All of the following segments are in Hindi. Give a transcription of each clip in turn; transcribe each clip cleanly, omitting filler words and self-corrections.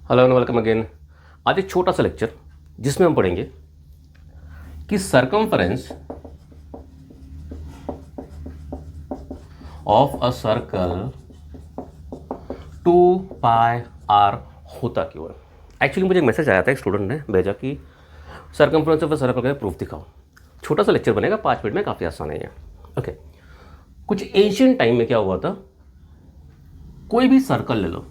Hello and welcome again. आज एक छोटा सा लेक्चर जिसमें हम पढ़ेंगे कि circumference of a circle 2 pi R होता क्यों है। एक्चुअली मुझे एक मैसेज आया था, एक स्टूडेंट ने भेजा कि सरकमफरेंस ऑफ अ सर्कल का प्रूफ दिखाओ। छोटा सा लेक्चर बनेगा, 5 मिनट में, काफ़ी आसान है ये। ओके, कुछ एंशियंट टाइम में क्या हुआ था, कोई भी सर्कल ले लो,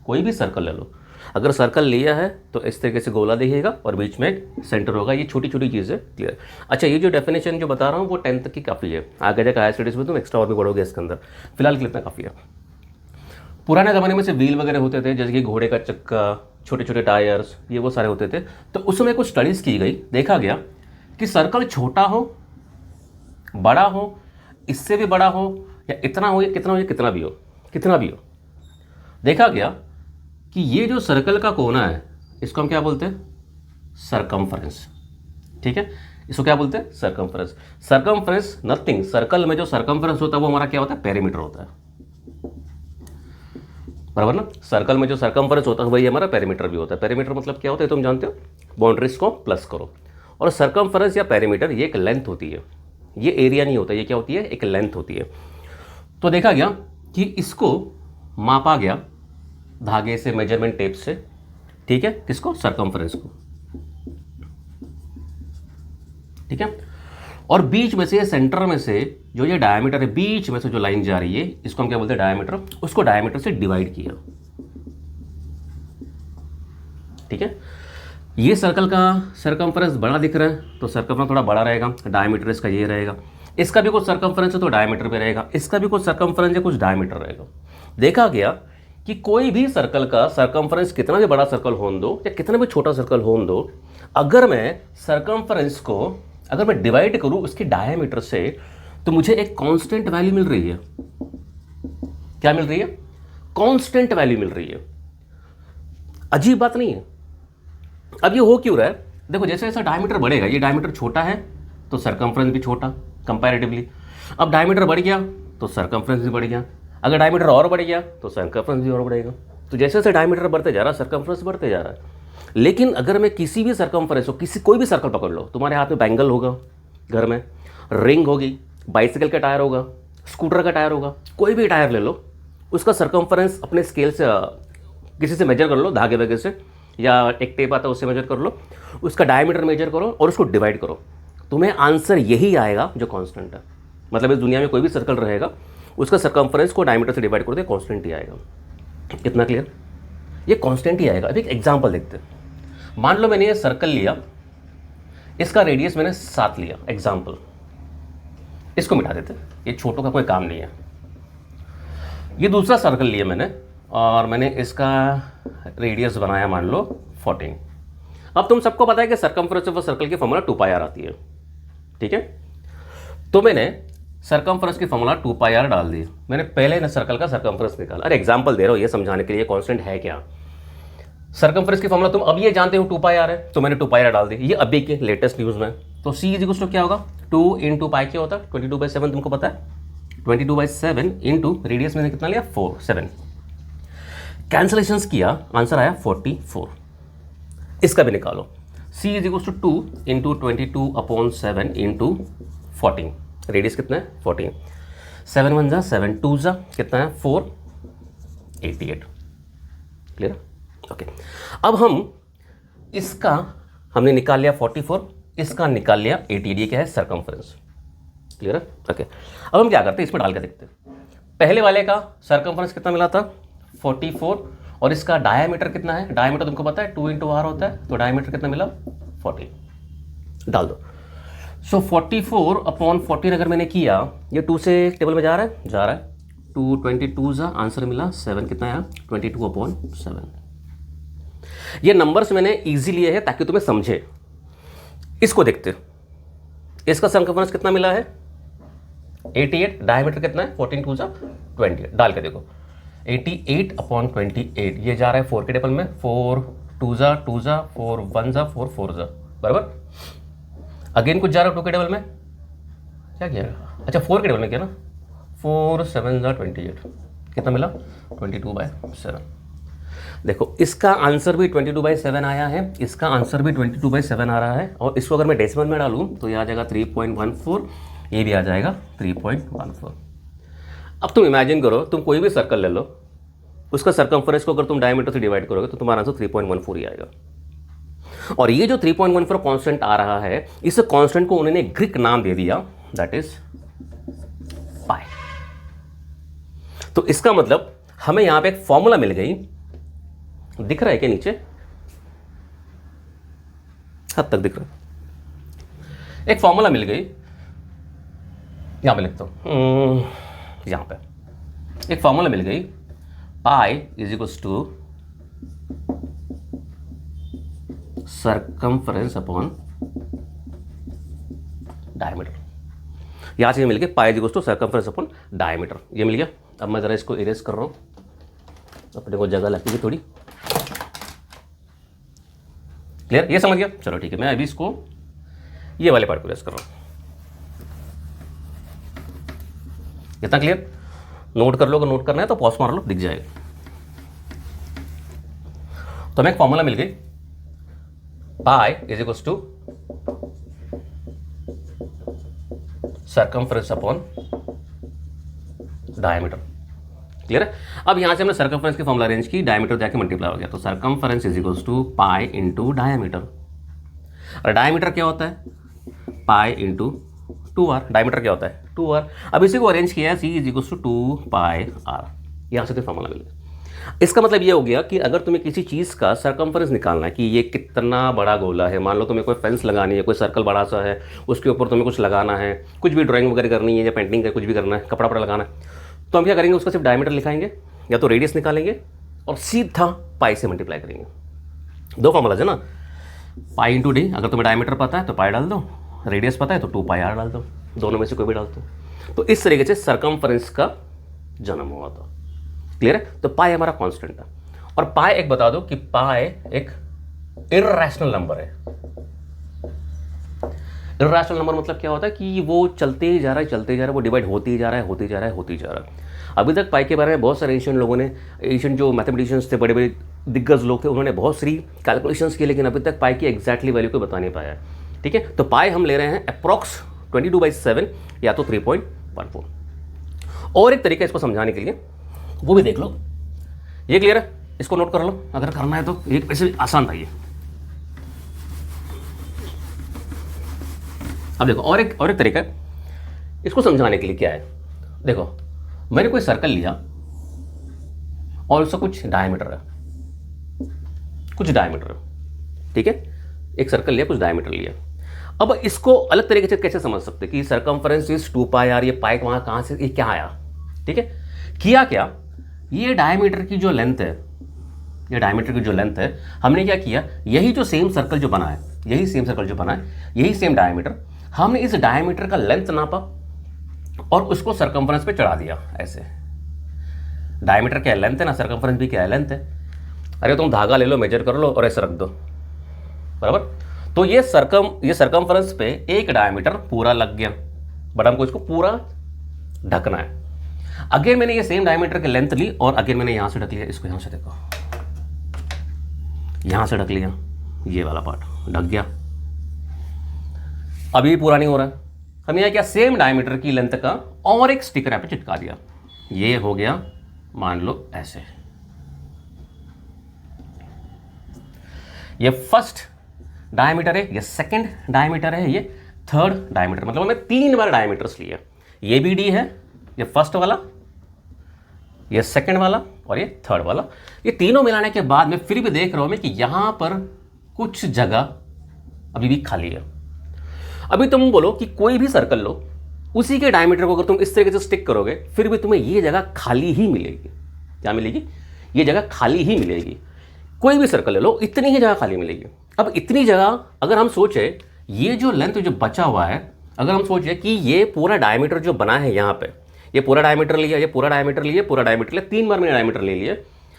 कोई भी सर्कल ले लो, अगर सर्कल लिया है तो इस तरीके से गोला दिखेगा और बीच में एक सेंटर होगा। ये छोटी छोटी चीज़ें क्लियर। अच्छा, ये जो डेफिनेशन जो बता रहा हूँ वो 10 तक की काफ़ी है, आगे जाकर हायर स्टडीज़ में तुम एक्स्ट्रा और भी बढ़ोगे इसके अंदर। फिलहाल के लिए इतना काफ़ी है। पुराने ज़माने में से व्हील वगैरह होते थे, जैसे कि घोड़े का चक्का, छोटे छोटे टायर्स, ये वो सारे होते थे। तो उसमें कुछ स्टडीज़ की गई, देखा गया कि सर्कल छोटा हो, बड़ा हो, इससे भी बड़ा हो, या इतना हो, या कितना हो, या कितना भी हो, कितना भी हो, देखा गया कि ये जो सर्कल का कोना है इसको हम क्या बोलते हैं, सरकमफरेंस। ठीक है, इसको क्या बोलते हैं, सरकमफरेंस। सरकमफरेंस नथिंग, सर्कल में जो सरकमफरेंस होता है वो हमारा क्या होता है, पेरीमीटर होता है, बराबर ना। सर्कल में जो सरकमफरेंस होता है वही हमारा पेरीमीटर भी होता है। पेरीमीटर मतलब क्या होता है तुम जानते हो, बाउंड्रीज को प्लस करो। और सरकमफरेंस या पेरीमीटर ये एक लेंथ होती है, ये एरिया नहीं होता, ये क्या होती है, एक लेंथ होती है। तो देखा गया कि इसको मापा गया धागे से, मेजरमेंट टेप से, ठीक है, किसको, सरकमफरेंस को, ठीक है। और बीच में से, सेंटर में से जो ये डायमीटर है, बीच में से जो लाइन जा रही है, इसको हम क्या बोलते हैं, डायमीटर, उसको डायमीटर से डिवाइड किया, ठीक है। ये सर्कल का सरकमफरेंस बड़ा दिख रहा है तो सर्कमफरेंस थोड़ा बड़ा रहेगा, डायमीटर इसका ये रहेगा। इसका भी कुछ सरकमफरेंस है तो डायमीटर पे रहेगा, इसका भी कुछ सरकमफरेंस है, कुछ डायमीटर रहेगा। देखा गया कि कोई भी सर्कल का सरकमफरेंस, कितना भी बड़ा सर्कल होने दो या कितना भी छोटा सर्कल होने दो, अगर मैं सरकमफरेंस को अगर मैं डिवाइड करूं उसके डायमीटर से, तो मुझे एक कांस्टेंट वैल्यू मिल रही है। क्या मिल रही है, कांस्टेंट वैल्यू मिल रही है। अजीब बात नहीं है। अब ये हो क्यों रहा है, देखो, जैसे जैसा डायमीटर बढ़ेगा, ये डायमीटर छोटा है तो सरकमफरेंस भी छोटा कंपैरेटिवली। अब डायमीटर बढ़ गया तो सरकमफरेंस भी बढ़ गया, अगर डायमीटर और बढ़ गया तो सरकमफरेंस भी और बढ़ेगा। तो जैसे जैसे डायमीटर बढ़ते जा रहा है सरकमफरेंस बढ़ते जा रहा है। लेकिन अगर मैं किसी भी सरकमफरेंस हो, कोई भी सर्कल पकड़ लो, तुम्हारे हाथ में बैंगल होगा, घर में रिंग होगी, बाइसिकल का टायर होगा, स्कूटर का टायर होगा, कोई भी टायर ले लो, उसका सरकमफरेंस अपने स्केल से किसी से मेजर कर लो, धागे वगैरह से, या एक टेप आता है उससे मेजर कर लो, उसका डायमीटर मेजर करो और उसको डिवाइड करो, तुम्हें आंसर यही आएगा जो कांस्टेंट है। मतलब इस दुनिया में कोई भी सर्कल रहेगा, उसका सरकमफरेंस को डायमीटर से डिवाइड कर दे, कांस्टेंट ही आएगा। इतना क्लियर, ये कांस्टेंट ही आएगा। अभी एक एग्जांपल देखते हैं। मान लो मैंने ये सर्कल लिया, इसका रेडियस मैंने 7 लिया, एग्जांपल, इसको मिटा देते, ये छोटों का कोई काम नहीं है। ये दूसरा सर्कल लिया मैंने और मैंने इसका रेडियस बनाया मान लो 14। अब तुम सबको पता है कि सरकमफरेंस ऑफ सर्कल की फॉर्मूला 2 पाई आर आती है, ठीक है। तो मैंने सरकमफरेंस की फॉर्मूला 2 पाई आर डाल दी, मैंने पहले ना सर्कल का सरकमफरेंस निकाला। अरे एग्जांपल दे रहा हूँ ये समझाने के लिए कांस्टेंट है क्या। सरकमफरेंस की फॉर्मूला तुम अब ये जानते हो 2 पाई आर है, तो मैंने 2 पाई आर डाल दी, ये अभी के लेटेस्ट न्यूज़ में। तो सी इज इक्वल्स टू क्या होगा, 2 इंटू पाई क्या होता है, 22/7, तुमको पता है 22/7 इंटू रेडियस मैंने कितना लिया, 7। कैंसलेशंस किया, आंसर आया 44। इसका भी निकालो, c is equals to 2 into 22/7 into 14, radius कितना है 14, 7 1 जा 7 2 जा कितना है 4, 88। Clear, okay. अब हम इसका हमने निकाल लिया 44, इसका निकाल लिया 88, ये क्या है, सरकमफरेंस। क्लियर है, ओके। अब हम क्या करते हैं, इसमें डाल के देखते हैं। पहले वाले का सरकमफरेंस कितना मिला था, 44, और इसका डायमीटर कितना है, डायमीटर तुमको पता है 2 इंटू आर होता है, तो डायमीटर कितना मिला 14, डाल दो। सो 44/14 अगर मैंने किया, ये 2 से टेबल में जा रहा है, 2 22 जा, आंसर मिला 7, कितना आया 22/7। ये नंबर्स मैंने इजी लिए हैं ताकि तुम्हें समझे। इसको देखते, इसका सरकमफरेंस कितना मिला है 88, डायमीटर कितना है 14 2 जा 20, डाल के देखो 88/28, ये जा रहा है 4 के टेबल में, 4 2 जा 2 जा, 4 1 जा 4 4 जा, बराबर। अगेन कुछ जा रहा है 2 के टेबल में, क्या किया, अच्छा 4 के टेबल में किया ना, 4 7 जा 28, कितना मिला 22/7। देखो इसका आंसर भी 22/7 आया है, इसका आंसर भी 22/7 आ रहा है, और इसको अगर मैं डेसिमल में डालूँ तो ये आ जाएगा 3.14, ये भी आ जाएगा 3.14। अब तुम इमेजिन करो, तुम कोई भी सर्कल ले लो, उसका सर्कमफरेंस को अगर तुम डायमीटर से डिवाइड करोगे तो तुम्हारा आंसर 3.14 ही आएगा। और ये जो 3.14 कांस्टेंट आ रहा है, इस कांस्टेंट को उन्होंने ग्रीक नाम दे दिया, दैट इज पाई। तो इसका मतलब हमें यहां पे एक फॉर्मूला मिल गई, दिख रहा है क्या नीचे? हद तक दिख रहा है। एक फॉर्मूला मिल गई, यहां पे लिखता हूं, यहां पे एक फॉर्मूला मिल गई, pi is equals to circumference upon diameter. यहां से मिल गया pi is equals to circumference upon diameter, ये मिल गया। अब मैं जरा इसको इरेज कर रहा हूं, अपने को जगह लगती है थोड़ी। क्लियर? ये समझ गया? चलो ठीक है, मैं अभी इसको ये वाले पार्ट को इरेज कर रहा हूं। इतना क्लियर? नोट कर लो, अगर नोट करना है तो पॉज मार लो, दिख जाएगा। तो हमें एक फॉर्मूला मिल गई, pi is equals to circumference upon diameter. Clear है? अब यहां से हमने सर्कमफरेंस की फॉर्मूला अरेंज की, डायमीटर जाके मल्टीप्लाई हो गया, तो circumference is equals to pi into diameter. और डायमीटर क्या होता है? Pi into 2r। डायमीटर क्या होता है? 2r। अब इसी को अरेंज किया है, c is equals to 2πr। यहां से तो फॉर्मूला मिल गया। इसका मतलब ये हो गया कि अगर तुम्हें किसी चीज़ का सर्कमफरेंस निकालना है कि ये कितना बड़ा गोला है, मान लो तुम्हें कोई फेंस लगानी है, कोई सर्कल बड़ा सा है, उसके ऊपर तुम्हें कुछ लगाना है, कुछ भी ड्राइंग वगैरह करनी है या पेंटिंग का कुछ भी करना है, कपड़ा लगाना है, तो हम क्या करेंगे, उसका सिर्फ डायमीटर लिखाएंगे या तो रेडियस निकालेंगे और सीधा पाई से मल्टीप्लाई करेंगे। दो फॉर्मूलाज है ना, पाई इंटू डी। अगर तुम्हें डायमीटर पता है तो पाई डाल दो, रेडियस पता है तो 2πr डाल दो, दोनों में से कोई भी डाल दो। तो इस तरीके से सर्कमफरेंस का जन्म हुआ था। क्लियर है? तो पाई हमारा कांस्टेंट है। और पाई एक बता दो कि पाई एक इर्रेशनल नंबर है। इर्रेशनल नंबर मतलब क्या होता है कि वो चलते ही जा रहा है, चलते जा रहा है, वो डिवाइड होते ही जा रहा है, होते जा रहा है, होते जा रहा है। अभी तक पाई के बारे में बहुत सारे एशियन लोगों ने, एशियन जो मैथमेटिशियंस थे, बड़े बड़े दिग्गज लोग थे, उन्होंने बहुत सारी कैलकुलेशंस की, लेकिन अभी तक पाई की एग्जैक्टली वैल्यू को बता नहीं पाया। ठीक है? तो पाई हम ले रहे हैं अप्रॉक्स 22/7 या तो 3.14। और एक तरीका इसको समझाने के लिए वो भी देख लो। ये क्लियर है? इसको नोट कर लो अगर करना है तो, ये वैसे आसान था ये। अब देखो और एक तरीका है इसको समझाने के लिए। क्या है? देखो मैंने कोई सर्कल लिया और उसका कुछ डायमीटर है, कुछ डायमीटर है, ठीक है? एक सर्कल लिया, कुछ डायमीटर लिया। अब इसको अलग तरीके से कैसे समझ सकते कि सर्कमफरेंस इज 2πr, ये पाई वहां कहां से, ये क्या आया? ठीक है? किया क्या, ये डायमीटर की जो लेंथ है, ये डायमीटर की जो लेंथ है, हमने क्या किया, यही जो सेम सर्कल जो बना है, यही सेम सर्कल जो बना है, यही सेम डायमीटर, हमने इस डायमीटर का लेंथ नापा और उसको सर्कमफरेंस पे चढ़ा दिया। ऐसे डायमीटर क्या है? लेंथ है ना, सर्कमफरेंस भी क्या है? लेंथ है। अरे तुम धागा ले लो, मेजर कर लो और ऐसे रख दो, बराबर। तो ये सर्कमफरेंस पे एक डायमीटर पूरा लग गया, बट हमको इसको पूरा ढकना है। अगेन मैंने ये सेम डायमीटर की लेंथ ली और अगेन मैंने यहां से ढक लिया, इसको यहां से देखो, यहां से ढक लिया, ये वाला पार्ट ढक गया। अभी पूरा नहीं हो रहा, हम यहां क्या, सेम डायमीटर की लेंथ का और एक स्टिकर यहां पे चिपका दिया। ये हो गया, मान लो ऐसे, ये फर्स्ट डायमीटर है, ये सेकंड डायमीटर है, ये थर्ड डायमीटर, मतलब हमने 3 बार डायमीटर्स लिए। ये भी डी है, ये फर्स्ट वाला, ये सेकंड वाला और ये थर्ड वाला। ये तीनों मिलाने के बाद में फिर भी देख रहा हूं मैं कि यहां पर कुछ जगह अभी भी खाली है। अभी तुम बोलो कि कोई भी सर्कल लो, उसी के डायमीटर को अगर तुम इस तरीके से स्टिक करोगे, फिर भी तुम्हें ये जगह खाली ही मिलेगी। क्या मिलेगी? ये जगह खाली ही मिलेगी। कोई भी सर्कल ले लो, इतनी ही जगह खाली मिलेगी। अब इतनी जगह अगर हम सोचे, ये जो लेंथ जो बचा हुआ है, अगर हम सोचे कि ये पूरा डायमीटर जो बना है यहाँ पे, ये पूरा डायमीटर लिया, ये पूरा डायमीटर लिया, पूरा डायमीटर लिया, 3 बार मैंने डायमीटर ले लिए।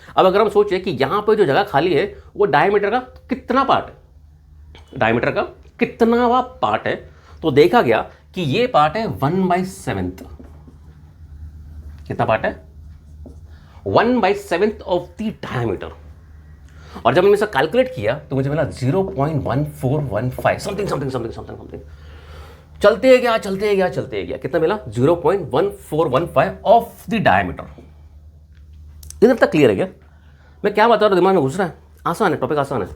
अब अगर हम सोचे कि यहाँ पे जो जगह खाली है वो डायमीटर का कितना पार्ट है, डायमीटर का कितनावा पार्ट है, तो देखा गया कि ये पार्ट है 1/7। कितना पार्ट है? 1/7 ऑफ द डायमीटर। और जब मैंने इसे कैलकुलेट किया तो मुझे मिला 0.1415 something something something something something. चलते गया, कितना मिला? 0.1415 ऑफ द डायमीटर। इधर तक क्लियर है क्या? मैं क्या बता रहा हूँ, दिमाग में घुस रहा है? आसान है, टॉपिक आसान है।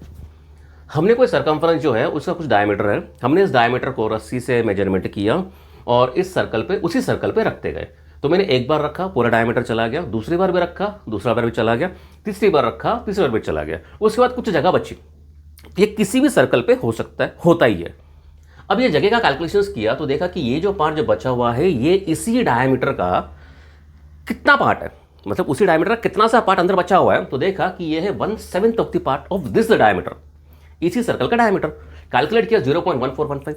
हमने कोई सर्कमफ्रेंस जो है उसका कुछ डायमीटर है, हमने इस डायमीटर को रस्सी से मेजरमेंट किया और इस सर्कल पे, उसी सर्कल पे रखते गए। तो मैंने एक बार रखा, पूरा डायमीटर चला गया, दूसरी बार भी रखा, दूसरा बार भी चला गया, तीसरी बार रखा, तीसरी बार भी चला गया, उसके बाद कुछ जगह बची। ये किसी भी सर्कल पे हो सकता है, होता ही है। अब ये जगह का कैलकुलेशंस किया तो देखा कि ये जो पार्ट जो बचा हुआ है ये इसी डायमीटर का कितना पार्ट है, मतलब उसी डायमीटर का कितना सा पार्ट अंदर बचा हुआ है। तो देखा कि ये है 1/7 of the part of this diameter, इसी सर्कल का डायमीटर। कैलकुलेट किया 0.1415।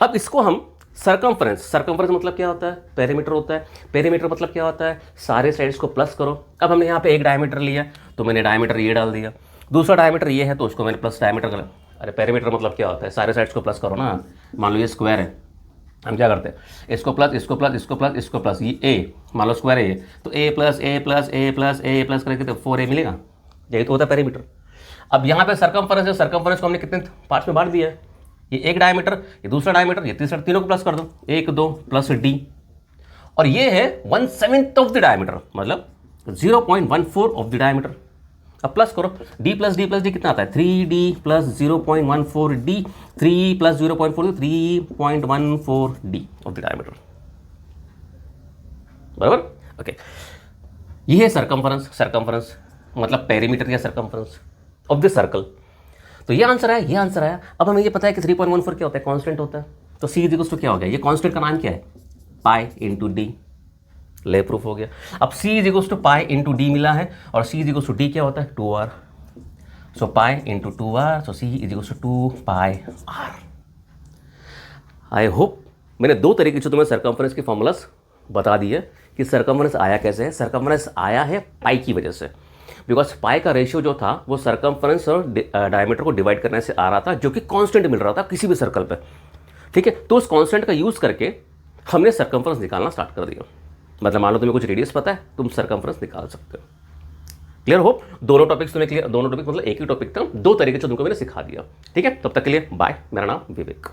अब इसको हम सर्कमफ्रेंस मतलब क्या होता है? पेरीमीटर होता है। पेरीमीटर मतलब क्या होता है? सारे साइड्स को प्लस करो। अब हमने यहाँ पे एक डायमीटर लिया तो मैंने डायमीटर ये डाल दिया, दूसरा डायमीटर ये है तो उसको मैंने प्लस डायमीटर कर। अरे पेरीमीटर मतलब क्या होता है? सारे साइड्स को प्लस करो ना। मान लो ये स्क्वायर है, हम क्या करते हैं? इसको प्लस, इसको प्लस, इसको प्लस, इसको प्लस, ये ए, मान लो स्क्वायर है ये, तो ए प्लस ए प्लस ए प्लस ए प्लस करके तो 4a मिलेगा। यही तो होता है पेरीमीटर। अब यहाँ पे सर्कमफ्रेंस है, सर्कमफ्रेंस को हमने कितने पार्ट्स में बांट दिया है? ये एक डायमीटर, ये दूसरा डायमीटर, ये तीसरा, तीनों को प्लस कर दो, 1 2 प्लस डी। और ये है 1/7 ऑफ द डायमीटर, मतलब 0.14 ऑफ द डायमीटर। अब प्लस करो, d प्लस डी कितना आता है? 3d plus 0.14d, 3 plus 0.4 3.14d of the diameter, बराबर। ओके, ये है सर्कमफ्रेंस मतलब पेरीमीटर या सर्कमफ्रेंस ऑफ द सर्कल। तो ये आंसर आया, ये आंसर आया। अब हमें ये पता है कि 3.14 क्या होता है? कांस्टेंट होता है। तो c इक्वल्स टू क्या हो गया? ये कांस्टेंट का नाम क्या है? Pi into D. ले प्रूफ हो गया। अब c equals to pi into D मिला है और c इक्वल्स टू डी क्या होता है? 2r। So pi into 2r, so c equals to 2 pi r। I hope मैंने दो तरीके से तुम्हें सर्कमफ्रेंस के फॉर्मूलास बता दिए कि सर्कमफ्रेंस आया कैसे है। सर्कमफ्रेंस आया है पाई की वजह से, बिकॉज पाई का रेशियो जो था वो सर्कमफ्रेंस और डायमीटर को डिवाइड करने से आ रहा था, जो कि कांस्टेंट मिल रहा था किसी भी सर्कल पे। ठीक है, तो उस कांस्टेंट का यूज करके हमने सर्कमफ्रेंस निकालना स्टार्ट कर दिया। मतलब मान लो तुम्हें कुछ रेडियस पता है, तुम सर्कमफ्रेंस निकाल सकते हो। क्लियर हो? दोनों टॉपिक्स तुम्हें क्लियर, दोनों टॉपिक मतलब एक ही टॉपिक था, दो तरीके से तुमको मैंने सिखा दिया। ठीक है, तब तक के लिए बाय। मेरा नाम विवेक।